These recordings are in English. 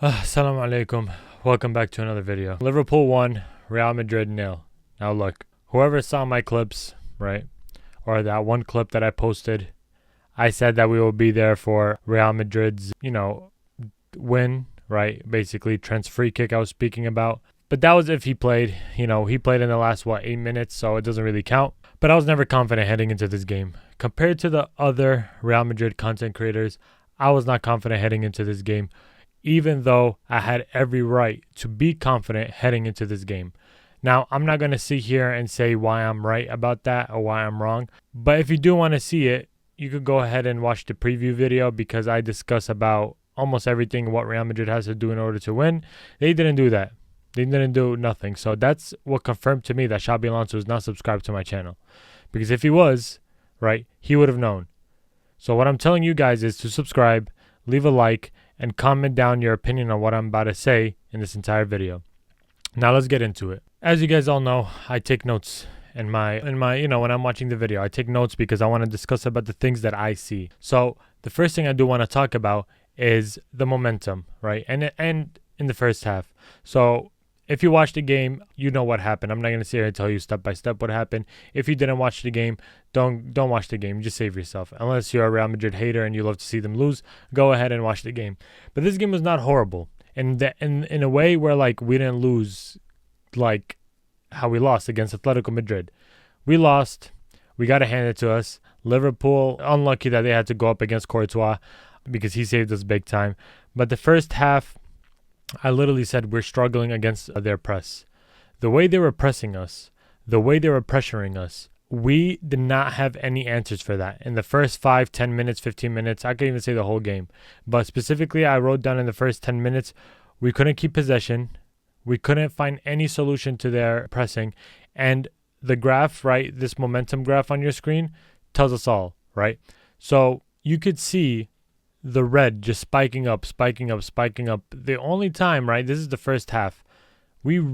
Assalamu alaikum. Welcome back to another video. Liverpool won, Real Madrid nil. Now look, whoever saw my clips, right, or that one clip that I posted, I said that we will be there for Real Madrid's, win, right? Basically, Trent's free kick I was speaking about. But that was if he played. He played in the last, 8 minutes, so it doesn't really count. But I was never confident heading into this game. Compared to the other Real Madrid content creators, I was not confident heading into this game, even though I had every right to be confident heading into this game. Now, I'm not going to sit here and say why I'm right about that or why I'm wrong. But if you do want to see it, you could go ahead and watch the preview video because I discuss about almost everything what Real Madrid has to do in order to win. They didn't do that. They didn't do nothing. So that's what confirmed to me that Xabi Alonso is not subscribed to my channel. Because if he was, right, he would have known. So what I'm telling you guys is to subscribe, leave a like, and comment down your opinion on what I'm about to say in this entire video. Now let's get into it. As you guys all know, I take notes in my when I'm watching the video. I take notes because I want to discuss about the things that I see. So the first thing I do want to talk about is the momentum, right? And in the first half. So if you watched the game, you know what happened. I'm not going to sit here and tell you step by step what happened. If you didn't watch the game, don't watch the game. Just save yourself. Unless you're a Real Madrid hater and you love to see them lose, go ahead and watch the game. But this game was not horrible. In a way where we didn't lose like how we lost against Atletico Madrid. We lost. We got to hand it to us. Liverpool, unlucky that they had to go up against Courtois because he saved us big time. But the first half, I literally said we're struggling against their press. The way they were pressing us, the way they were pressuring us, we did not have any answers for that. In the first 5, 10 minutes, 15 minutes, I could even say the whole game. But specifically, I wrote down in the first 10 minutes, we couldn't keep possession. We couldn't find any solution to their pressing. And the graph, right, this momentum graph on your screen tells us all, right? So you could see the red just spiking up. The only time, right, this is the first half, we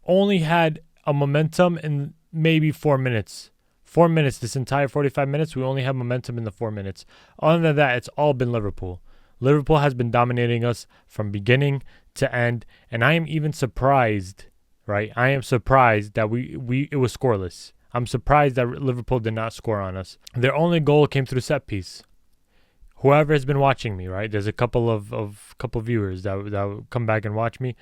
only had a momentum in maybe 4 minutes. 4 minutes, this entire 45 minutes, we only have momentum in the 4 minutes. Other than that, it's all been Liverpool. Liverpool has been dominating us from beginning to end, and I am even surprised, right? I am surprised that it was scoreless. I'm surprised that Liverpool did not score on us. Their only goal came through set piece. Whoever has been watching me, right? There's a couple of viewers that will come back and watch me.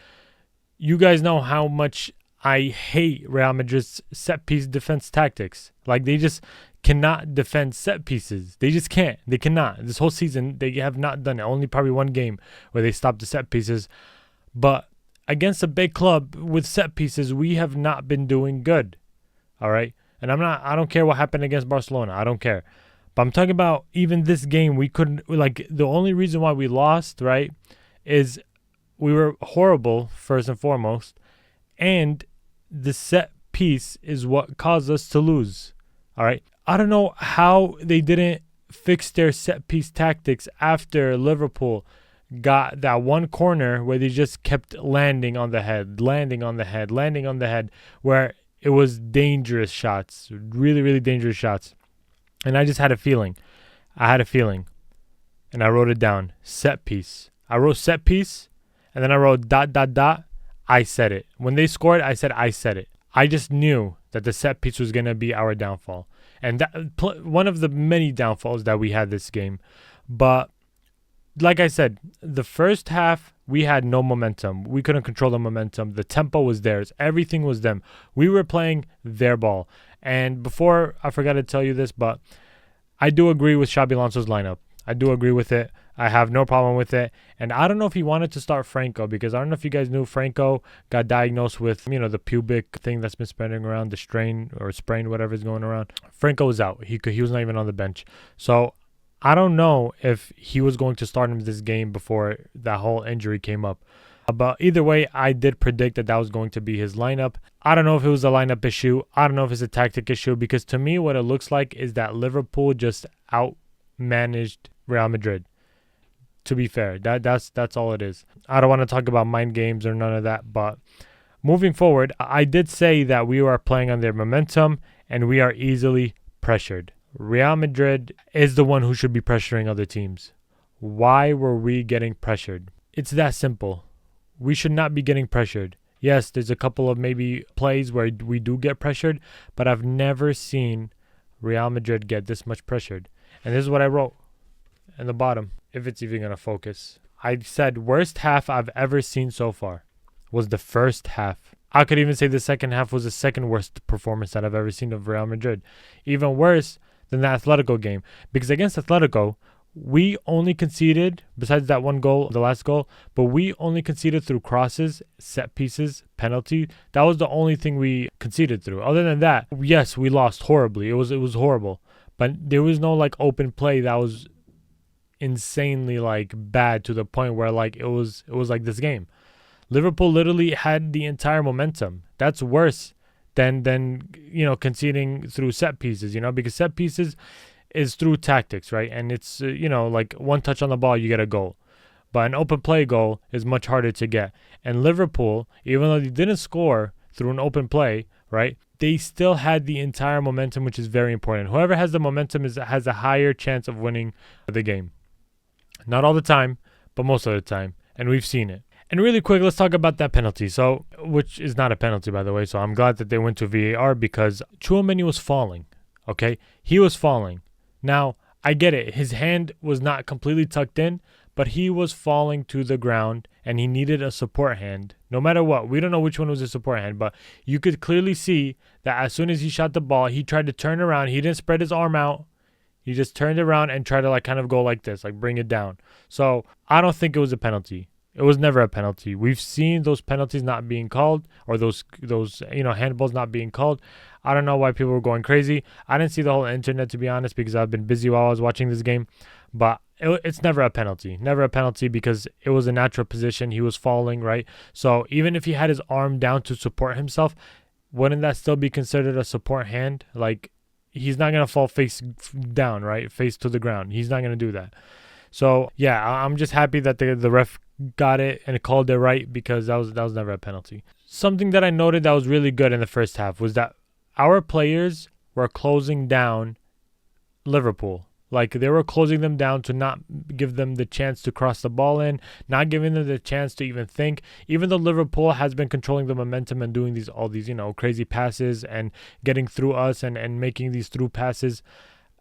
You guys know how much I hate Real Madrid's set piece defense tactics. They just cannot defend set pieces. They just can't. They cannot. This whole season, they have not done it. Only probably one game where they stopped the set pieces. But against a big club with set pieces, we have not been doing good. All right? And I don't care what happened against Barcelona. I don't care. But I'm talking about even this game, we couldn't, the only reason why we lost, right, is we were horrible, first and foremost, and the set piece is what caused us to lose, all right? I don't know how they didn't fix their set piece tactics after Liverpool got that one corner where they just kept landing on the head, where it was dangerous shots, really, really dangerous shots. And I just had a feeling. And I wrote it down. Set piece. I wrote set piece. And then I wrote ... I said it. When they scored, I said it. I just knew that the set piece was going to be our downfall. And that one of the many downfalls that we had this game. But like I said, the first half, we had no momentum. We couldn't control the momentum. The tempo was theirs. Everything was them. We were playing their ball. And before, I forgot to tell you this, but I do agree with Xabi Alonso's lineup. I do agree with it. I have no problem with it. And I don't know if he wanted to start Franco, because I don't know if you guys knew Franco got diagnosed with, the pubic thing that's been spreading around, the strain or sprain, whatever is going around. Franco was out. He was not even on the bench. So I don't know if he was going to start him this game before that whole injury came up. But either way, I did predict that was going to be his lineup. I don't know if it was a lineup issue. I don't know if it's a tactic issue, because to me, what it looks like is that Liverpool just outmanaged Real Madrid. To be fair, that's all it is. I don't want to talk about mind games or none of that. But moving forward, I did say that we are playing on their momentum and we are easily pressured. Real Madrid is the one who should be pressuring other teams. Why were we getting pressured? It's that simple. We should not be getting pressured. Yes, there's a couple of maybe plays where we do get pressured, but I've never seen Real Madrid get this much pressured. And this is what I wrote in the bottom, if it's even going to focus. I said worst half I've ever seen so far was the first half. I could even say the second half was the second worst performance that I've ever seen of Real Madrid. Even worse than the Atletico game. Because against Atletico, we only conceded, besides that one goal, the last goal, but we only conceded through crosses, set pieces, penalty. That was the only thing we conceded through. Other than that, yes, we lost horribly. It was horrible. But there was no like open play that was insanely like bad to the point where like it was like this game. Liverpool literally had the entire momentum. That's worse than conceding through set pieces, because set pieces is through tactics, right? And it's, like one touch on the ball, you get a goal. But an open play goal is much harder to get. And Liverpool, even though they didn't score through an open play, right, they still had the entire momentum, which is very important. Whoever has the momentum has a higher chance of winning the game. Not all the time, but most of the time. And we've seen it. And really quick, let's talk about that penalty. So, which is not a penalty, by the way. So I'm glad that they went to VAR because Tchouaméni was falling. Okay? He was falling. Now, I get it. His hand was not completely tucked in, but he was falling to the ground and he needed a support hand. No matter what, we don't know which one was a support hand, but you could clearly see that as soon as he shot the ball, he tried to turn around. He didn't spread his arm out. He just turned around and tried to like kind of go like this, like bring it down. So I don't think it was a penalty. It was never a penalty. We've seen those penalties not being called, or those handballs not being called. I don't know why people were going crazy. I didn't see the whole internet, to be honest, because I've been busy while I was watching this game. But it's never a penalty. Never a penalty because it was a natural position. He was falling, right? So even if he had his arm down to support himself, wouldn't that still be considered a support hand? Like, he's not going to fall face down, right? Face to the ground. He's not going to do that. So, yeah, I'm just happy that the ref got it and called it right because that was never a penalty. Something that I noted that was really good in the first half was that our players were closing down Liverpool. Like, they were closing them down to not give them the chance to cross the ball in, not giving them the chance to even think. Even though Liverpool has been controlling the momentum and doing all these crazy passes and getting through us and making these through passes,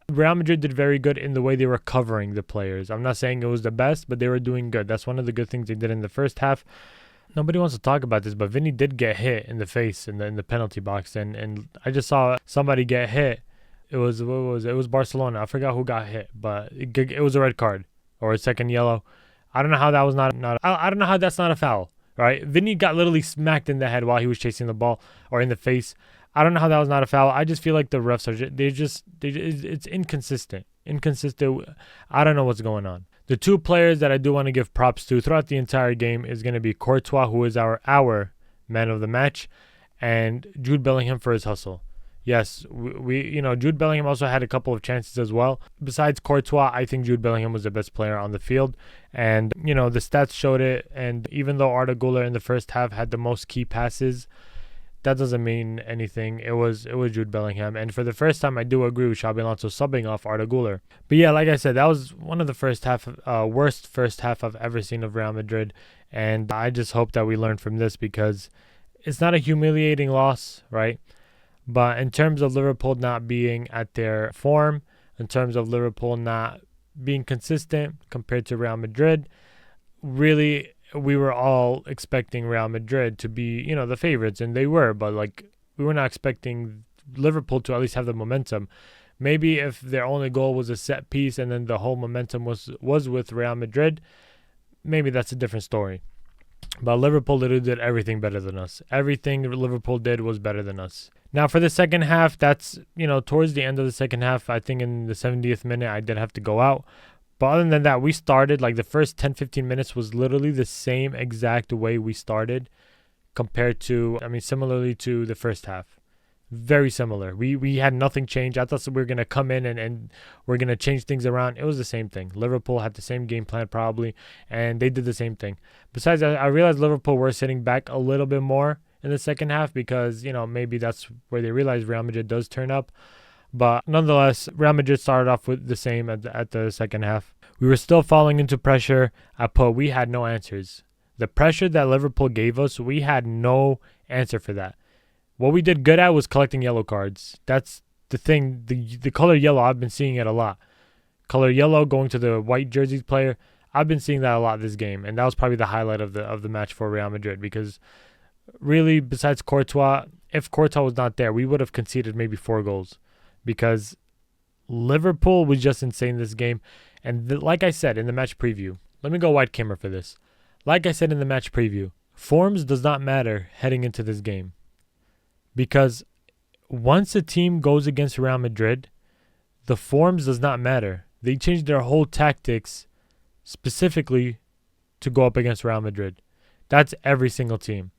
Real Madrid did very good in the way they were covering the players. I'm not saying it was the best, but they were doing good. That's one of the good things they did in the first half. Nobody wants to talk about this, but Vinny did get hit in the face in the penalty box, and I just saw somebody get hit. It was Barcelona. I forgot who got hit, but it was a red card or a second yellow. I don't know how that was not. I don't know how that's not a foul, right? Vinny got literally smacked in the head while he was chasing the ball, or in the face. I don't know how that was not a foul. I just feel like the refs it's inconsistent. I don't know what's going on. The two players that I do want to give props to throughout the entire game is going to be Courtois, who is our man of the match, and Jude Bellingham for his hustle. Yes, Jude Bellingham also had a couple of chances as well. Besides Courtois, I think Jude Bellingham was the best player on the field. And, the stats showed it. And even though Arda Güler in the first half had the most key passes, that doesn't mean anything. It was Jude Bellingham. And for the first time, I do agree with Xabi Alonso subbing off Arda Güler. But yeah, like I said, that was one of the worst first half I've ever seen of Real Madrid. And I just hope that we learn from this because it's not a humiliating loss, right? But in terms of Liverpool not being at their form, in terms of Liverpool not being consistent compared to Real Madrid, really, we were all expecting Real Madrid to be, the favorites, and they were, but we were not expecting Liverpool to at least have the momentum. Maybe if their only goal was a set piece and then the whole momentum was with Real Madrid, maybe that's a different story. But Liverpool literally did everything better than us. Everything Liverpool did was better than us. Now, for the second half, that's, towards the end of the second half, I think in the 70th minute, I did have to go out. But other than that, we started, the first 10-15 minutes was literally the same exact way we started compared to, similarly to the first half. Very similar. We had nothing change. I thought we were going to come in and we're going to change things around. It was the same thing. Liverpool had the same game plan probably, and they did the same thing. Besides, I realized Liverpool were sitting back a little bit more in the second half because, maybe that's where they realized Real Madrid does turn up. But nonetheless, Real Madrid started off with the same at the second half. We were still falling into pressure. We had no answers. The pressure that Liverpool gave us, we had no answer for that. What we did good at was collecting yellow cards. That's the thing. The color yellow, I've been seeing it a lot. Color yellow going to the white jerseys player. I've been seeing that a lot this game, and that was probably the highlight of the match for Real Madrid, because really, besides Courtois, if Courtois was not there, we would have conceded maybe 4 goals, because Liverpool was just insane this game. And like I said in the match preview, let me go wide camera for this. Like I said in the match preview, forms does not matter heading into this game, because once a team goes against Real Madrid, the forms does not matter. They changed their whole tactics specifically to go up against Real Madrid. That's every single team.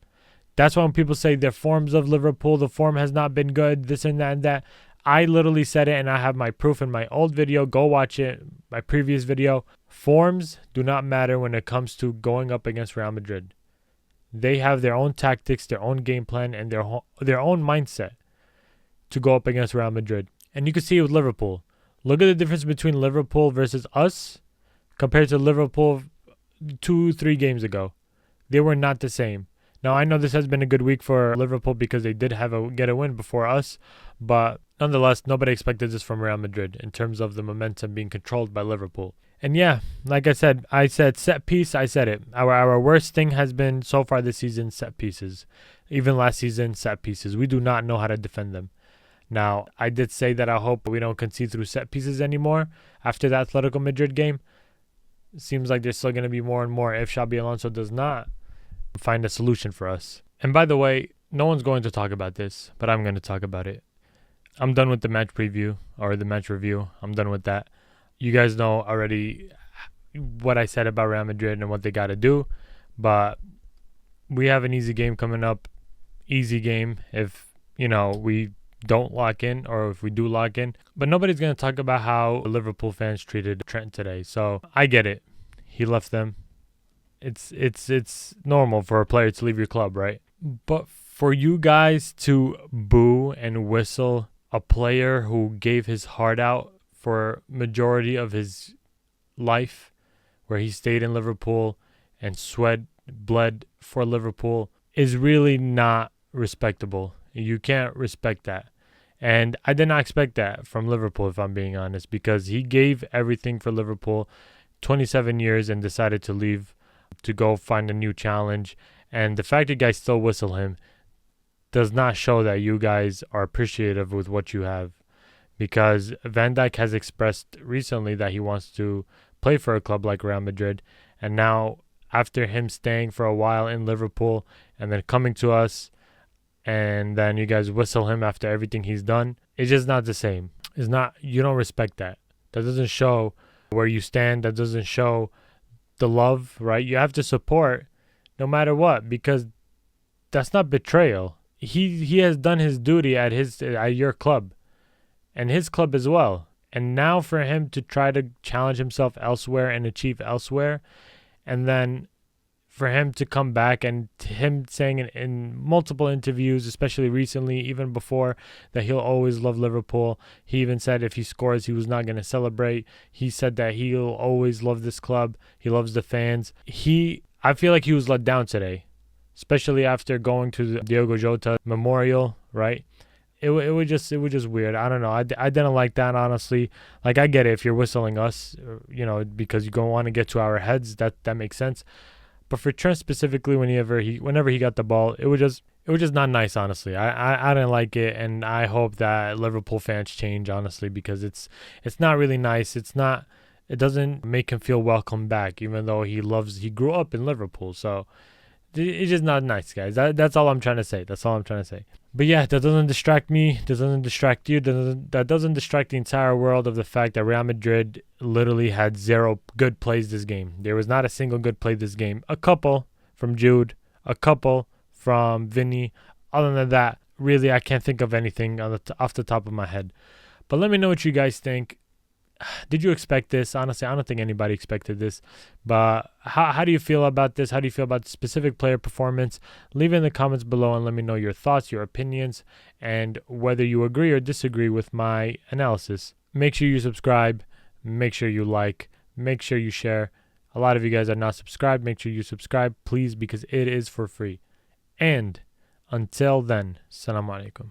That's why when people say the forms of Liverpool, the form has not been good, this and that and that, I literally said it, and I have my proof in my old video. Go watch it, my previous video. Forms do not matter when it comes to going up against Real Madrid. They have their own tactics, their own game plan, and their own mindset to go up against Real Madrid. And you can see it with Liverpool. Look at the difference between Liverpool versus us compared to Liverpool 2-3 games ago. They were not the same. Now, I know this has been a good week for Liverpool because they did get a win before us, but nonetheless, nobody expected this from Real Madrid in terms of the momentum being controlled by Liverpool. And yeah, like I said set piece, I said it. Our worst thing has been so far this season set pieces. Even last season, set pieces. We do not know how to defend them. Now, I did say that I hope we don't concede through set pieces anymore after the Atletico Madrid game. It seems like there's still going to be more and more if Xabi Alonso does not find a solution for us. And by the way, no one's going to talk about this, but I'm going to talk about it. I'm done with the match preview or the match review. I'm done with that. You guys know already what I said about Real Madrid and what they got to do, but we have an easy game coming up. Easy game if, we don't lock in, or if we do lock in. But nobody's going to talk about how Liverpool fans treated Trent today. So I get it. He left them. It's normal for a player to leave your club, right? But for you guys to boo and whistle a player who gave his heart out for majority of his life, where he stayed in Liverpool and bled for Liverpool, is really not respectable. You can't respect that. And I did not expect that from Liverpool, if I'm being honest, because he gave everything for Liverpool, 27 years, and decided to leave to go find a new challenge. And the fact that you guys still whistle him does not show that you guys are appreciative with what you have, because Van Dijk has expressed recently that he wants to play for a club like Real Madrid. And now, after him staying for a while in Liverpool and then coming to us, and then you guys whistle him after everything he's done, it's just not the same. It's not. You don't respect that. That doesn't show where you stand. That doesn't show the love, right? You have to support no matter what, because that's not betrayal. He has done his duty at your club and his club as well. And now for him to try to challenge himself elsewhere and achieve elsewhere, and then for him to come back, and him saying in multiple interviews, especially recently, even before, that he'll always love Liverpool. He even said if he scores, he was not going to celebrate. He said that he'll always love this club. He loves the fans. I feel like he was let down today, especially after going to the Diogo Jota memorial, right? It was just weird. I don't know. I didn't like that, honestly. Like, I get it if you're whistling us, because you don't want to get to our heads. That makes sense. But for Trent specifically, whenever he got the ball, it was just not nice, honestly. I didn't like it, and I hope that Liverpool fans change, honestly, because it's not really nice. It doesn't make him feel welcome back, even though he grew up in Liverpool. So it's just not nice, guys. That's all I'm trying to say. But yeah, that doesn't distract me. Doesn't distract you. That doesn't distract the entire world of the fact that Real Madrid literally had 0 good plays this game. There was not a single good play this game. A couple from Jude, a couple from Vinny. Other than that, really, I can't think of anything off the top of my head. But let me know what you guys think. Did you expect this? Honestly, I don't think anybody expected this. But how do you feel about this? How do you feel about the specific player performance? Leave it in the comments below and let me know your thoughts, your opinions, and whether you agree or disagree with my analysis. Make sure you subscribe. Make sure you like. Make sure you share. A lot of you guys are not subscribed. Make sure you subscribe, please, because it is for free. And until then, salam alaikum.